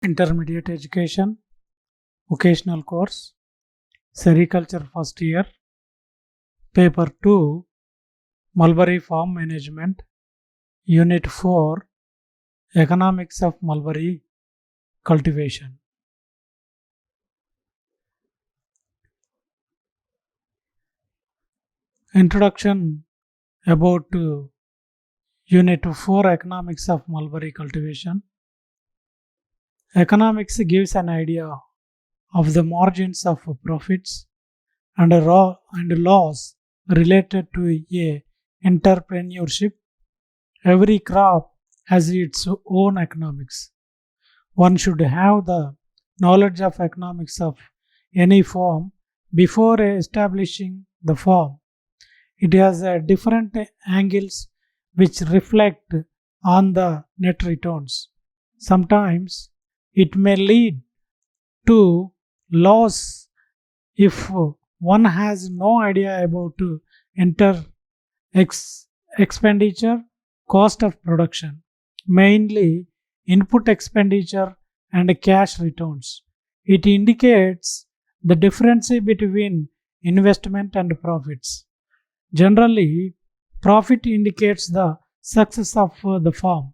Intermediate education, vocational course, sericulture first year, paper 2, mulberry farm management, unit 4, economics of mulberry cultivation. Introduction about unit 4, economics of mulberry cultivation. Economics gives an idea of the margins of profits and loss related to a entrepreneurship. Every crop has its own economics. One should have the knowledge of economics of any farm before establishing the farm. It has different angles which reflect on the net returns. Sometimes it may lead to loss if one has no idea about expenditure, cost of production, mainly input expenditure and cash returns. It indicates the difference between investment and profits. Generally, profit indicates the success of the farm.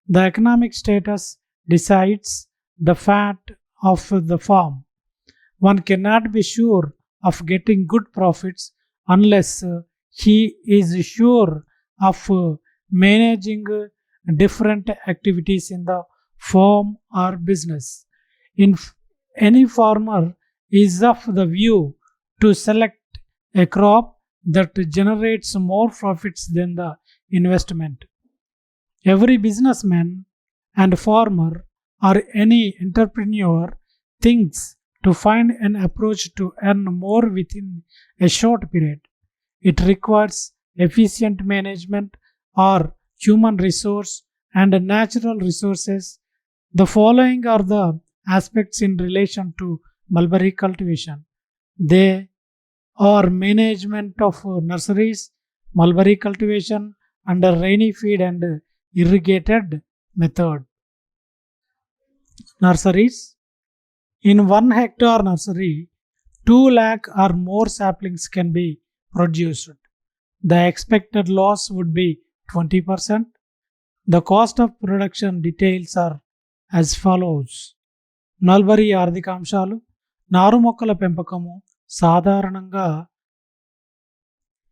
The economic status decides the fate of the farm. One cannot be sure of getting good profits unless he is sure of managing different activities in the farm or business. Any farmer is of the view to select a crop that generates more profits than the investment. Every businessman and farmer or any entrepreneur thinks to find an approach to earn more within a short period. It requires efficient management or human resource and natural resources. The following are the aspects in relation to mulberry cultivation. They are management of nurseries, mulberry cultivation under rainy feed and irrigated method. Nurseries. In 1 hectare nursery, 2 lakh or more saplings can be produced. The expected loss would be 20%. The cost of production details are as follows. Mulberry ఆర్థిక అంశాలు. నారు మొక్కల పెంపకము సాధారణంగా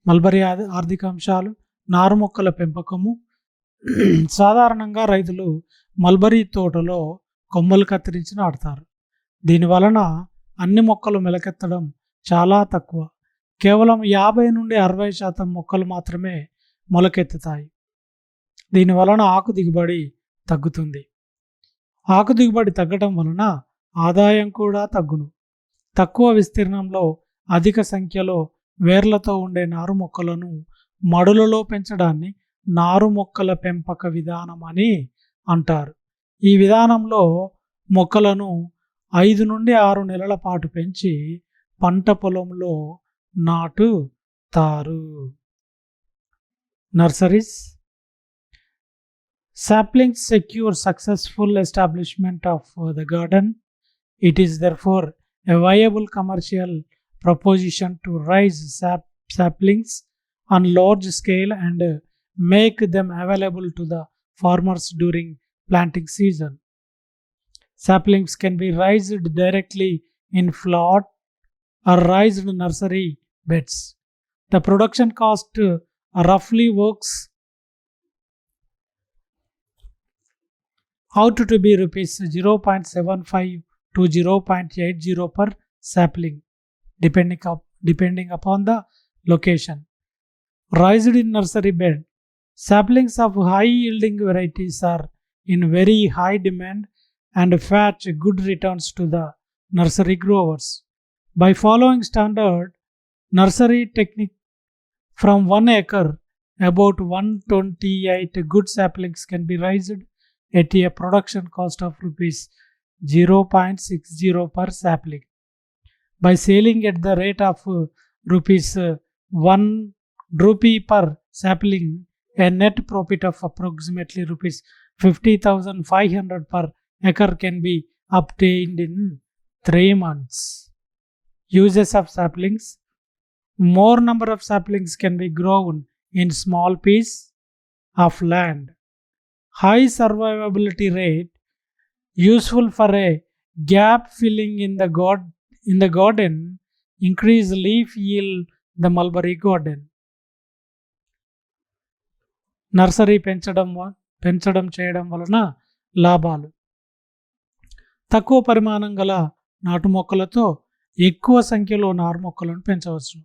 mulberry ఆర్థిక అంశాలు. నారు మొక్కల పెంపకము సాధారణంగా రైతులు మల్బరీ తోటలో కొమ్మలు కత్తిరించి నాటుతారు. దీనివలన అన్ని మొక్కలు మెలకెత్తడం చాలా తక్కువ. కేవలం 50 నుండి 60% మొక్కలు మాత్రమే మొలకెత్తుతాయి. దీనివలన ఆకు దిగుబడి తగ్గుతుంది. ఆకు దిగుబడి తగ్గడం వలన ఆదాయం కూడా తగ్గును. తక్కువ విస్తీర్ణంలో అధిక సంఖ్యలో వేర్లతో ఉండే నారు మొక్కలను మడులలో పెంచడాన్ని నారు మొక్కల పెంపక విధానం అని అంటారు. ఈ విధానంలో మొక్కలను 5 నుండి 6 నెలల పాటు పెంచి పంట పొలంలో నాటుతారు. Nurseries. Saplings secure successful establishment of the garden. It is therefore a viable commercial proposition to raise saplings on large scale and make them available to the farmers during planting season. Saplings can be raised directly in flat or raised nursery beds. The production cost roughly works out to be rupees 0.75 to 0.80 per sapling depending upon the location. Raised in nursery bed, saplings of high yielding varieties are in very high demand and fetch good returns to the nursery growers. By following standard nursery technique from 1 acre, about 128 good saplings can be raised at a production cost of rupees 0.60 per sapling. By selling at the rate of rupees 1 rupee per sapling, a net profit of approximately rupees 50,500 per acre can be obtained in 3 months. Uses of saplings. More number of saplings can be grown in small piece of land. High survivability rate, useful for a gap filling in the garden, increase leaf yield the mulberry garden. Nursery పెంచడం చేయడం వలన లాభాలు. తక్కువ పరిమాణం గల నాటు మొక్కలతో ఎక్కువ సంఖ్యలో నారు మొక్కలను పెంచవచ్చు.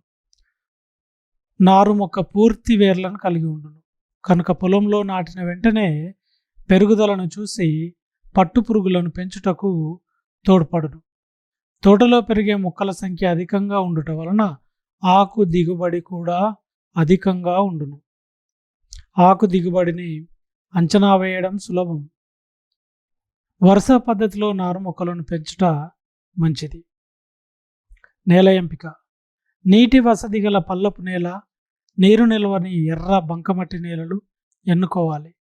నారు మొక్క పూర్తి వేర్లను కలిగి ఉండును కనుక పొలంలో నాటిన వెంటనే పెరుగుదలను చూసి పట్టు పురుగులను పెంచుటకు తోడ్పడును. తోటలో పెరిగే మొక్కల సంఖ్య అధికంగా ఉండుట వలన ఆకు దిగుబడి కూడా అధికంగా ఉండును. ఆకు దిగుబడిని అంచనా వేయడం సులభం. వరుస పద్ధతిలో నారు మొక్కలను పెంచుట మంచిది. నేల ఎంపిక. నీటి వసతి గల పల్లపు నేల, నీరు నిల్వని ఎర్ర బంకమట్టి నేలలు ఎన్నుకోవాలి.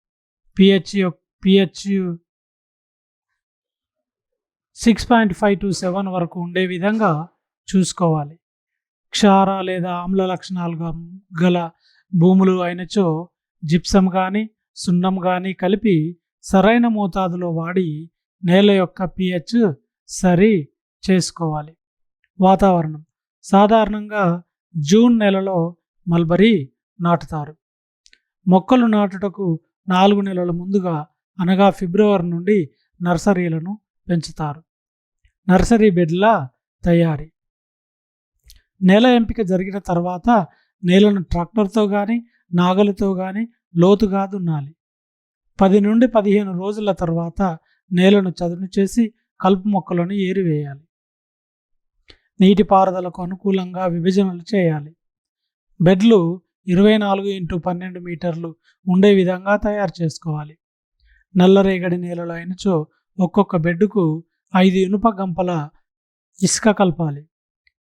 pH 6.5 to 7 వరకు ఉండే విధంగా చూసుకోవాలి. క్షార లేదా ఆమ్ల లక్షణాలు గల భూములు అయినచో జిప్సం కానీ సున్నం కానీ కలిపి సరైన మోతాదులో వాడి నేల యొక్క pH సరి చేసుకోవాలి. వాతావరణం. సాధారణంగా జూన్ నెలలో మల్బరీ నాటుతారు. మొక్కలు నాటుటకు 4 నెలల ముందుగా అనగా ఫిబ్రవరి నుండి నర్సరీలను పెంచుతారు. నర్సరీ బెడ్ల తయారీ. నేల ఎంపిక జరిగిన తర్వాత నేలను ట్రాక్టర్తో కానీ నాగలితో కానీ లోతుగా దున్నాలి. 10 నుండి 15 రోజుల తర్వాత నేలను చదును చేసి కలుపు మొక్కలను ఏరివేయాలి. నీటిపారుదలకు అనుకూలంగా విభజనలు చేయాలి. బెడ్లు 24x12 మీటర్లు ఉండే విధంగా తయారు చేసుకోవాలి. నల్లరేగడి నేలలో అయినచో ఒక్కొక్క బెడ్డుకు 5 ఇనుప గంపల ఇసుక కలపాలి.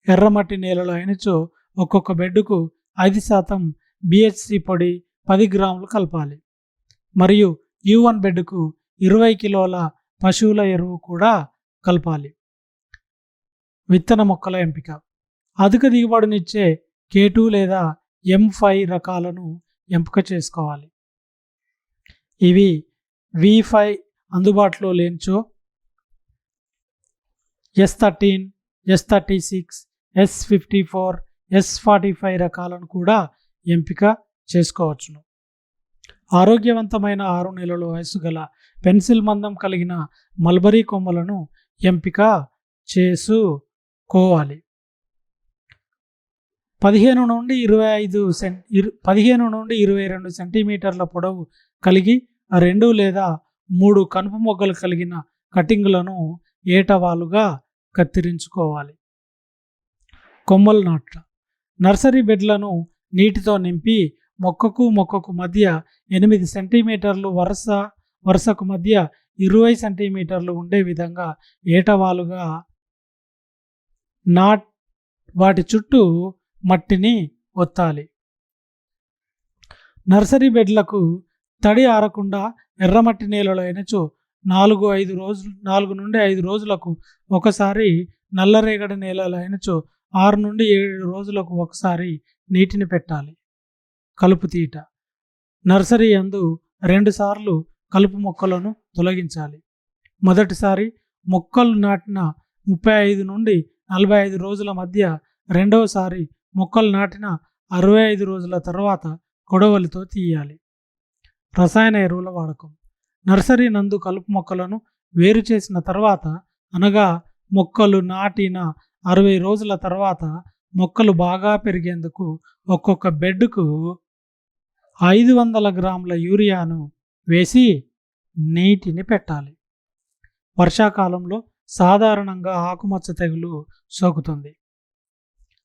ఎర్రమట్టి నేలలో అయినచో ఒక్కొక్క బెడ్డుకు 5% BHC పొడి 10 గ్రాములు కలపాలి. మరియు U1 బెడ్డుకు 20 కిలోల పశువుల ఎరువు కూడా కలపాలి. విత్తన మొక్కల ఎంపిక. అధిక దిగుబడినిచ్చే K2 లేదా M5 రకాలను ఎంపిక చేసుకోవాలి. ఇవి V5 అందుబాటులో లేనిచో S13, S36, S54, S45 రకాలను కూడా ఎంపిక చేసుకోవచ్చును. ఆరోగ్యవంతమైన 6 నెలల వయసు గల పెన్సిల్ మందం కలిగిన మల్బరీ కొమ్మలను ఎంపిక చేసుకోవాలి. 15 నుండి 22 సెంటీమీటర్ల పొడవు కలిగి 2 లేదా 3 కనుపు మొగ్గలు కలిగిన కటింగులను ఏటవాలుగా కత్తిరించుకోవాలి. కొమ్మలు నాటుట. నర్సరీ బెడ్లను నీటితో నింపి మొక్కకు మధ్య 8 సెంటీమీటర్లు వరుసకు మధ్య 20 సెంటీమీటర్లు ఉండే విధంగా ఏటవాలుగా వాటి చుట్టూ మట్టిని ఒత్తాలి. నర్సరీ బెడ్లకు తడి ఆరకుండా ఎర్రమట్టి నేలలో అయినచో 4 నుండి 5 రోజులకు ఒకసారి, నల్లరేగడి నేలలో అయినచో 6 నుండి 7 రోజులకు ఒకసారి నీటిని పెట్టాలి. కలుపు తీట. నర్సరీ యందు 2 సార్లు కలుపు మొక్కలను తొలగించాలి. మొదటిసారి మొక్కలు నాటిన 35 నుండి 45 రోజుల మధ్య, రెండవసారి మొక్కలు నాటిన 65 రోజుల తర్వాత కొడవలితో తీయాలి. రసాయన ఎరువుల వాడకం. నర్సరీ నందు కలుపు మొక్కలను వేరు చేసిన తర్వాత అనగా మొక్కలు నాటిన 60 రోజుల తర్వాత మొక్కలు బాగా పెరిగేందుకు ఒక్కొక్క బెడ్కు 500 గ్రాముల యూరియాను వేసి నీటిని పెట్టాలి. వర్షాకాలంలో సాధారణంగా ఆకుమచ్చ తెగులు సోకుతుంది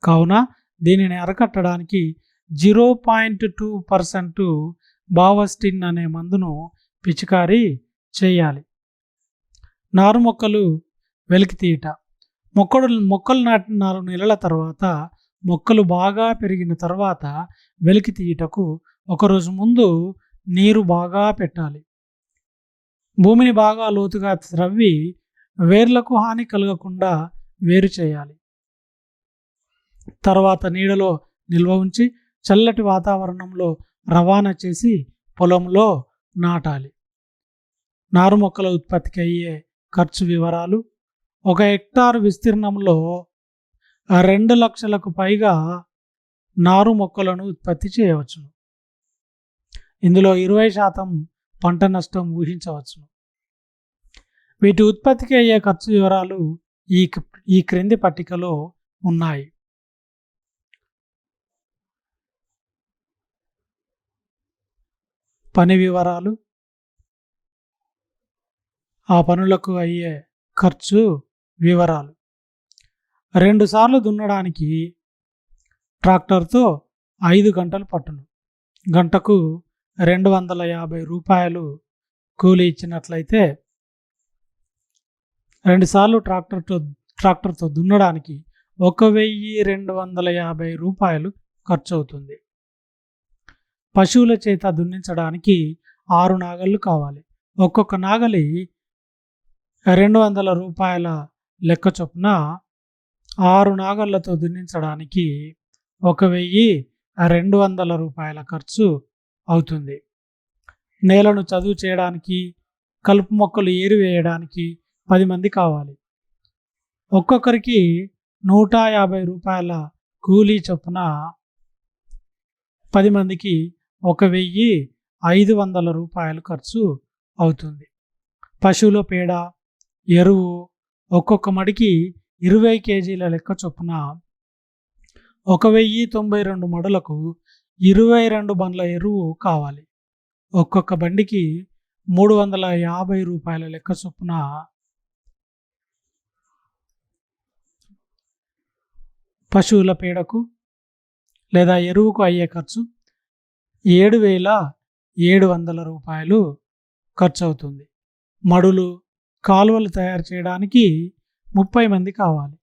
కావున దీనిని అరికట్టడానికి 0.2% బావస్టిన్ అనే మందును పిచికారీ చేయాలి. నారు మొక్కలు వెలికి తీయట. మొక్కలు నాటిన 4 నెలల తర్వాత మొక్కలు బాగా పెరిగిన తర్వాత వెలికి తీయటకు 1 రోజు ముందు నీరు బాగా పెట్టాలి. భూమిని బాగా లోతుగా త్రవ్వి వేర్లకు హాని కలగకుండా వేరు చేయాలి. తర్వాత నీడలో నిల్వ ఉంచి చల్లటి వాతావరణంలో రవాణా చేసి పొలంలో నాటాలి. నారు మొక్కల ఉత్పత్తికి అయ్యే ఖర్చు వివరాలు: 1 హెక్టారు విస్తీర్ణంలో 2 లక్షలకు పైగా నారు మొక్కలను ఉత్పత్తి చేయవచ్చును. ఇందులో 20% పంట నష్టం ఊహించవచ్చును. వీటి ఉత్పత్తికి అయ్యే ఖర్చు వివరాలు ఈ క్రింది పట్టికలో ఉన్నాయి. పని వివరాలు, ఆ పనులకు అయ్యే ఖర్చు వివరాలు. 2 సార్లు దున్నడానికి ట్రాక్టర్తో 5 గంటలు పట్టును. గంటకు 250 రూపాయలు కూలీ ఇచ్చినట్లయితే 2 సార్లు ట్రాక్టర్తో దున్నడానికి 1250 రూపాయలు ఖర్చు అవుతుంది. పశువుల చేత దున్నించడానికి 6 నాగళ్ళు కావాలి. ఒక్కొక్క నాగలి 200 రూపాయల లెక్క చొప్పున 6 నాగళ్లతో దున్నించడానికి 1200 రూపాయల ఖర్చు అవుతుంది. నేలను చదువు చేయడానికి, కలుపు మొక్కలు ఏరివేయడానికి 10 మంది కావాలి. ఒక్కొక్కరికి 150 రూపాయల కూలీ చొప్పున 10 మందికి 1500 రూపాయలు ఖర్చు అవుతుంది. పశువుల పేడ, ఎరువు ఒక్కొక్క మడికి 20 కేజీల లెక్క చొప్పున 1092 మడులకు 22 బండ్ల ఎరువు కావాలి. ఒక్కొక్క బండికి 350 రూపాయల లెక్క చొప్పున పశువుల పేడకు లేదా ఎరువుకు అయ్యే ఖర్చు 7700 రూపాయలు ఖర్చు అవుతుంది. మడులు, కాలువలు తయారు చేయడానికి 30 మంది కావాలి.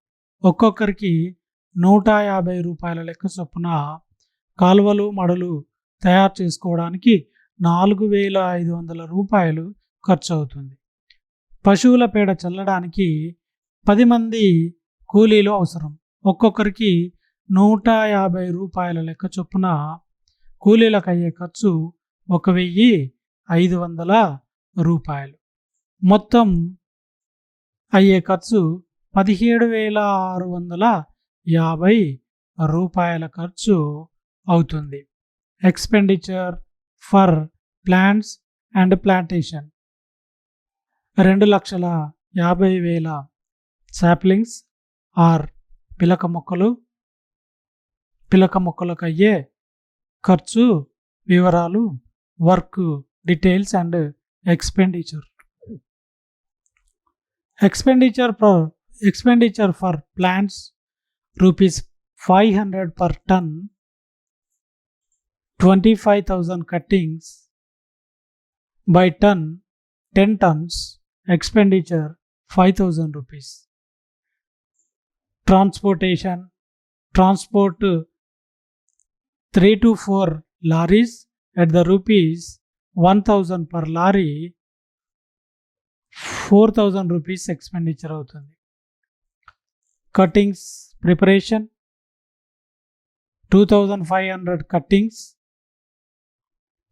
ఒక్కొక్కరికి 150 రూపాయల లెక్క చొప్పున కాలువలు, మడులు తయారు చేసుకోవడానికి 4500 రూపాయలు ఖర్చు అవుతుంది. పశువుల పేడ చల్లడానికి 10 మంది కూలీలు అవసరం. ఒక్కొక్కరికి 150 రూపాయల లెక్క చొప్పున కూలీలకు అయ్యే ఖర్చు 1500 రూపాయలు. మొత్తం అయ్యే ఖర్చు 17650 రూపాయల ఖర్చు అవుతుంది. Expenditure for plants and plantation 2,50,000 saplings or పిలక మొక్కలకు అయ్యే ఖర్చు వివరాలు, work details and expenditure. Expenditure for plants ₹500 per ton, 25,000 cuttings by ton, 10 tons, expenditure ₹5,000. Transport 3 to 4 lorries at the ₹1,000 per lorry, 4,000 rupees expenditure అవుతుంది. Cuttings preparation 2,500 cuttings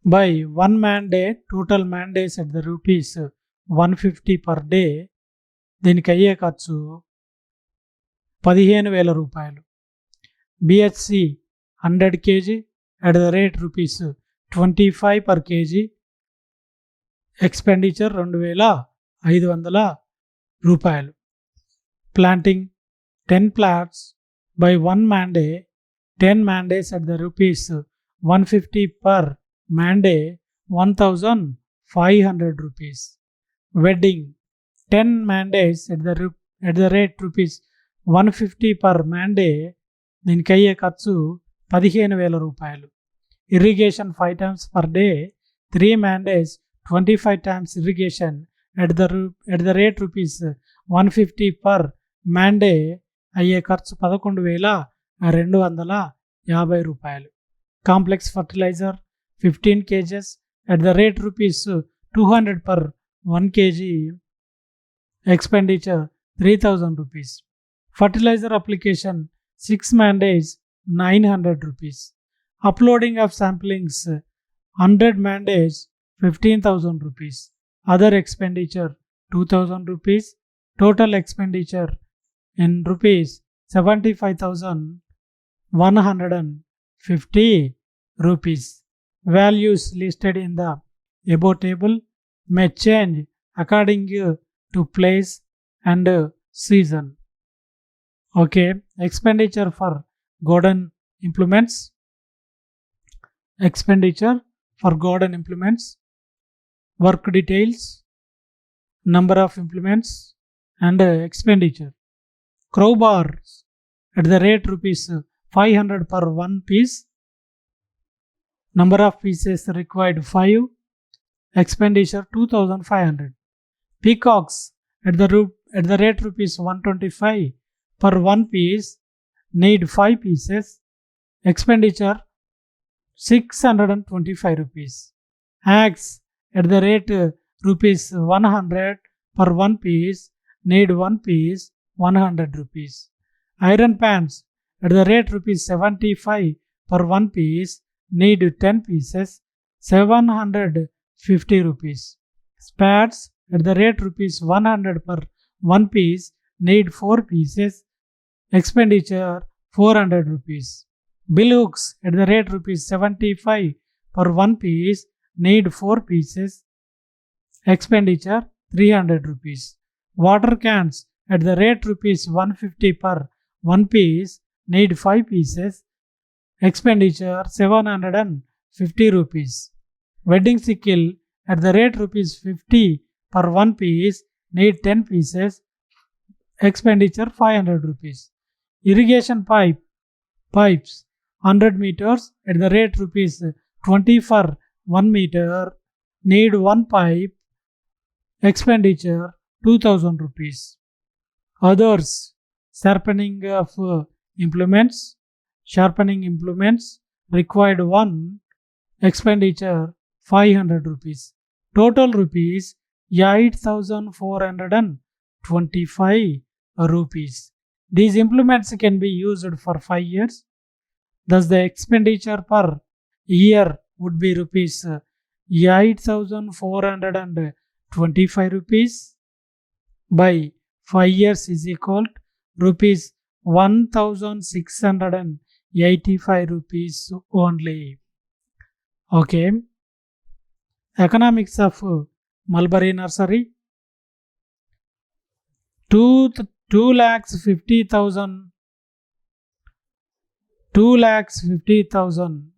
by 1 man day, total man days at the ₹150 per day. దీనికి అయ్యే ఖర్చు 15,000 రూపాయలు. BHC 100 kg at the rate ₹25 per kg, expenditure 2,500 రూపాయలు. Planting 10 plots by 1 man day, 10 man days at the ₹150 per man day, 1,500 rupees. Wedding 10 man days at the rate ₹150 per man day. దీనికి అయ్యే ఖర్చు 15,000 రూపాయలు. Irrigation 5 times per day, 3 man days, 25 times irrigation at the rate ₹150 per man day. అయ్యే ఖర్చు 11,250 రూపాయలు. Complex fertiliser 15 kgs at the rate ₹200 per 1 kg expenditure 3000 rupees. Fertilizer application 6 man days 900 rupees. Uploading of samplings 100 man days 15,000 rupees. Other expenditure 2000 rupees. Total expenditure in rupees 75,150 rupees. Values listed in the above table may change according to place and season. Okay, expenditure for garden implements. Expenditure for garden implements. Work details, number of implements and expenditure. Crowbars at the rate rupees 500 per one piece. Number of pieces required 5. Expenditure 2500. Peacocks at the rate rupees 125 per one piece. Need 5 pieces. Expenditure 625 rupees. Eggs at the rate rupees 100 per one piece. Need 1 piece. 100 rupees. Iron pans at the rate rupees 75 per one piece. Need 10 pieces. 750 rupees. Spats at the rate rupees 100 per one piece. Need 4 pieces. Expenditure 400 rupees. Bill hooks at the rate rupees 75 per one piece. Need 4 pieces. Expenditure 300 rupees. Water cans at the rate rupees 150 per one piece. Need 5 pieces. Expenditure 750 rupees. Wedding sickle at the rate rupees 50 per one piece. Need 10 pieces. Expenditure 500 rupees. Irrigation pipes 100 meters at the rate rupees 20 for 1 meter. Need 1 pipe. Expenditure 2000 rupees. Others, sharpening implements required 1. Expenditure 500 rupees. Total rupees 8,425 rupees. These implements can be used for 5 years. Thus the expenditure per year would be rupees 8,425 rupees by 5 years is equal to rupees 1,685 rupees only. Okay. Economics of mulberry nursery. 2,50,000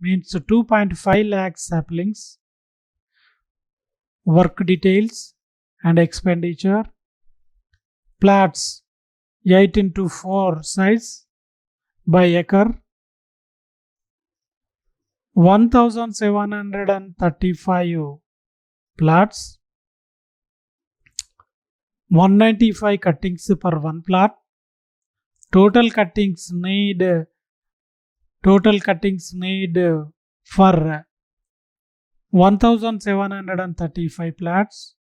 means 2.5 lakh saplings. Work details and expenditure. Plots 8 into 4 size by acre. 1,735 plots. 195 cuttings per one plot. Total cuttings need for 1,735 plots.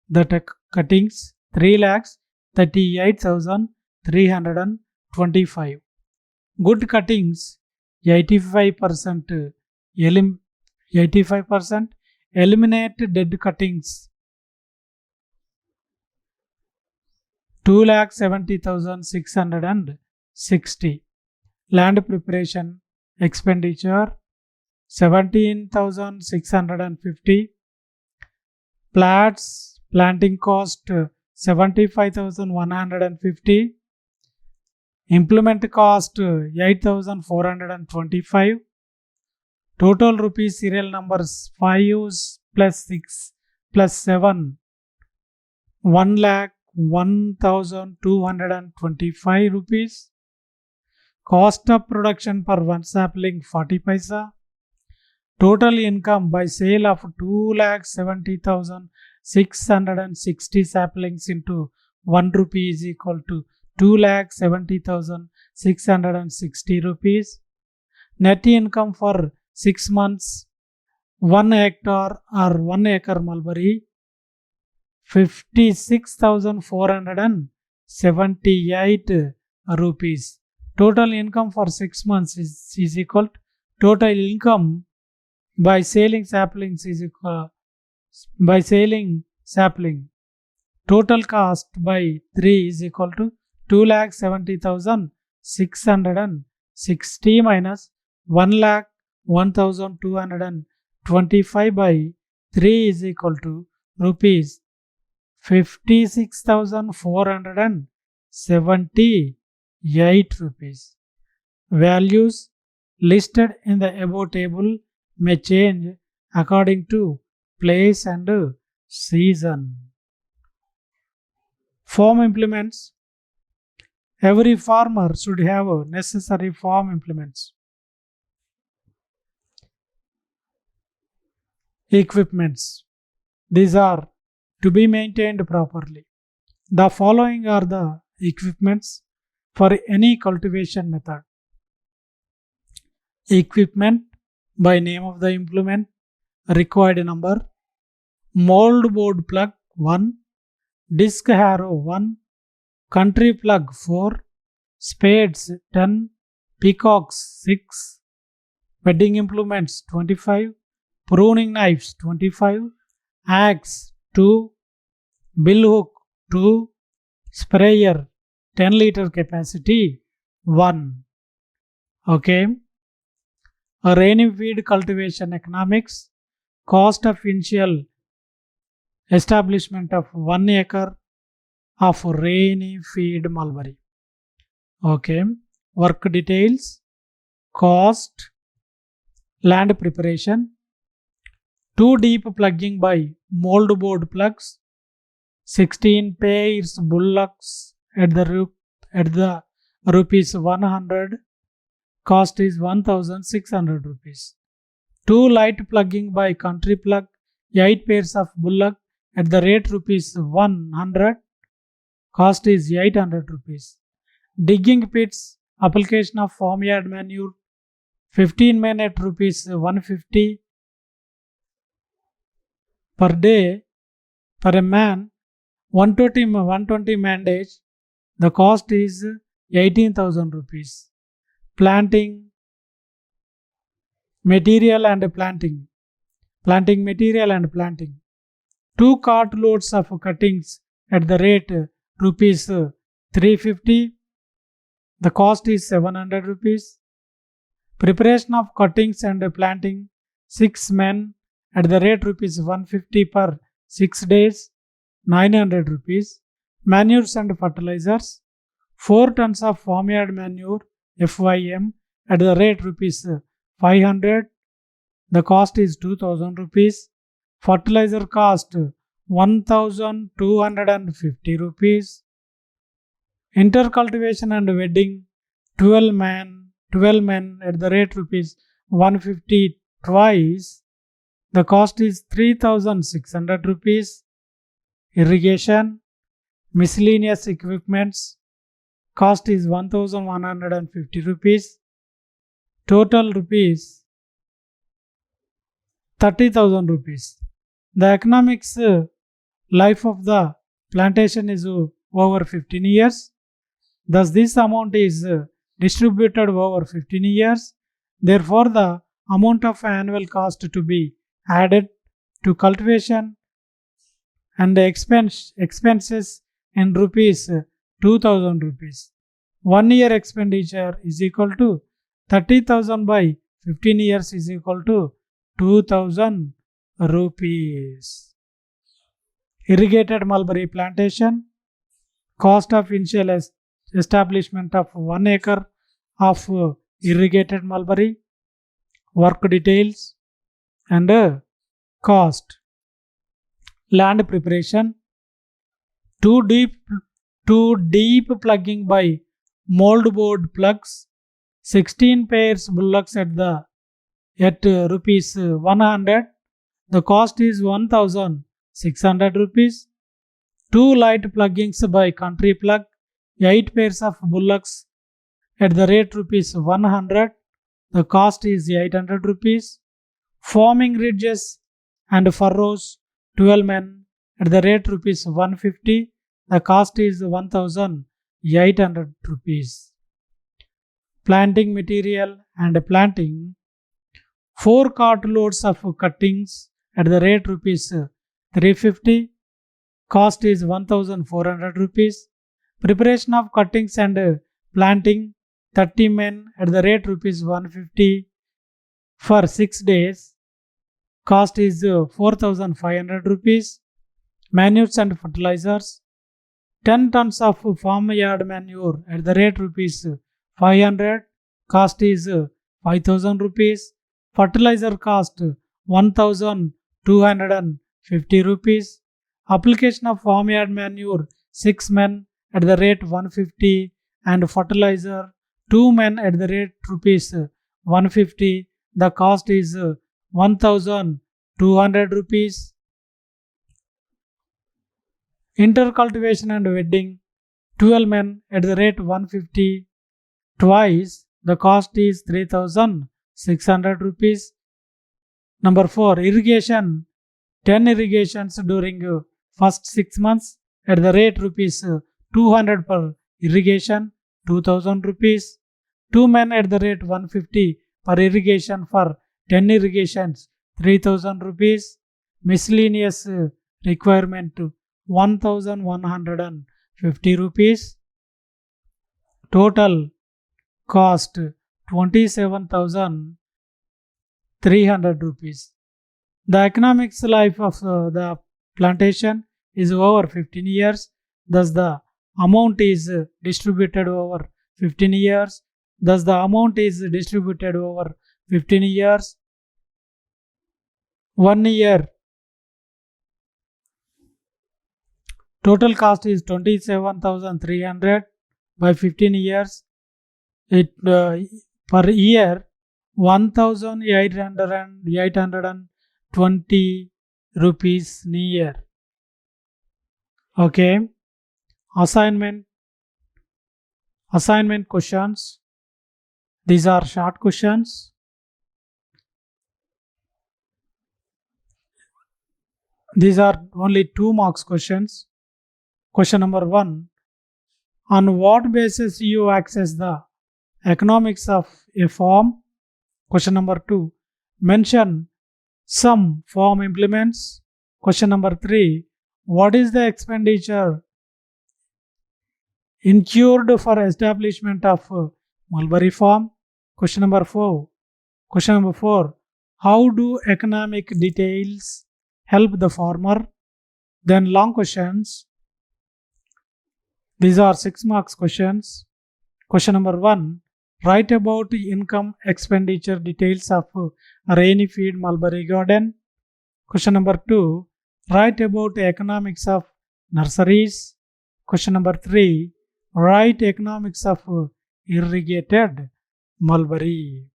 That cuttings 3,38,325. Good cuttings 85%. 85%. Eliminate dead cuttings 2,70,660. Land preparation expenditure 17,650. Plots planting cost 75,150. Implement cost 8,425. Total rupees serial numbers 5 plus 6 plus 7 1,01,225 rupees. Cost of production per one sapling 40 paisa. Total income by sale of 2,70,660 saplings into 1 rupee is equal to 2,70,660 rupees. Net income for 6 months 1 hectare or 1 acre mulberry 56,478 rupees. Total income for 6 months is equal to total income by selling saplings is equal by selling sapling. Total cost by 3 is equal to 2,70,660 minus 1,01,225 by 3 is equal to rupees 56,478 rupees. Values listed in the above table may change according to place and season. Farm implements. Every farmer should have necessary farm implements. Equipments. These are to be maintained properly. The following are the equipments for any cultivation method. Equipment by name of the implement, required number, mold board plug 1, disc harrow 1, country plug 4, spades 10, peacocks 6, wedding implements 25, pruning knives 25, axe 2, bill hook 2, sprayer 10 liter capacity 1. Okay. A rainy feed cultivation economics. Cost of initial establishment of 1 acre of rainy feed mulberry. Okay. Work details. Cost. Land preparation. 2 deep plugging by mold board plugs. 16 pairs bullocks at the rupees 100. Cost is 1,600 rupees. 2 light plugging by country plug, 8 pairs of bullock at the rate rupees 100. Cost is 800 rupees. Digging pits, application of farmyard manure, 15 men at rupees 150 per day per a man, 120 man days. The cost is 18,000 rupees. Planting material and planting. Planting material and planting. 2 cart loads of cuttings at the rate rupees 350. The cost is 700 rupees. Preparation of cuttings and planting, 6 men at the rate rupees 150 per 6 days, 900 rupees. Manures and fertilizers, 4 tons of farmyard manure FYM at the rate rupees 500. The cost is 2,000 rupees. Fertilizer cost 1,250 rupees. Intercultivation and wedding, 12 men at the rate rupees 150 twice. The cost is 3,600 rupees. Irrigation, miscellaneous equipments, cost is 1,150 rupees. Total rupees 30,000 rupees. The economics life of the plantation is over 15 years. Thus this amount is distributed over 15 years. Therefore the amount of annual cost to be added to cultivation and the expenses in rupees 2,000 rupees. 1 year expenditure is equal to 30,000 by 15 years is equal to 2,000 rupees. Irrigated mulberry plantation. Cost of initial establishment of 1 acre of irrigated mulberry. Work details and cost. Land preparation. 2 deep plugging by mold board plugs. 16 pairs bullocks at rupees 100. The cost is 1,600 rupees. 2 light pluggings by country plug, 8 pairs of bullocks at the rate rupees 100. The cost is 800 rupees. Forming ridges and furrows, 12 men at the rate rupees 150. The cost is 1800 rupees. Planting material and planting 4 cartloads of cuttings at the rate rupees 350. Cost is 1400 rupees. Preparation of cuttings and planting 30 men at the rate rupees 150 for 6 days. Cost is 4500 rupees. Manures and fertilizers 10 tons of farmyard manure at the rate rupees 500. Cost is 5000 rupees. Fertilizer cost 1250 rupees. Application of farmyard manure 6 men at the rate 150 and fertilizer 2 men at the rate rupees 150. The cost is 1200 rupees. Intercultivation and wedding 12 men at the rate 150 twice. The cost is 3600 rupees. Number 4, irrigation 10 irrigations during first 6 months at the rate rupees 200 per irrigation, 2000 rupees. 2 men at the rate 150 per irrigation for 10 irrigations, 3000 rupees. Miscellaneous requirement 1150 rupees. Total cost 27,300 rupees. The economics life of the plantation is over 15 years. Thus the amount is distributed over 15 years. Thus the amount is distributed over 15 years. 1 year. Total cost is 27,300 by 15 years. It per year 1,820 rupees a year. Okay. Assignment questions. These are short questions. These are only 2 marks questions. Question number 1. On what basis you access the economics of a farm? Question number 2. Mention some farm implements. Question number 3. What is the expenditure incurred for establishment of mulberry farm? Question number 4. How do economic details help the farmer? Then long questions. These are 6 marks questions. Question number 1. Write about income expenditure details of rainy feed mulberry garden. Question number 2. Write about economics of nurseries. Question number 3. Write economics of irrigated mulberry.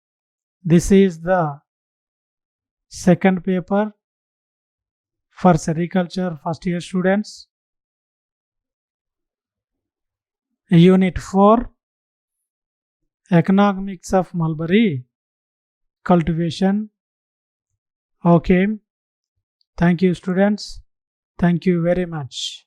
This is the second paper for sericulture first year students. Unit 4. Economics of mulberry cultivation. Okay. Thank you, students. Thank you very much.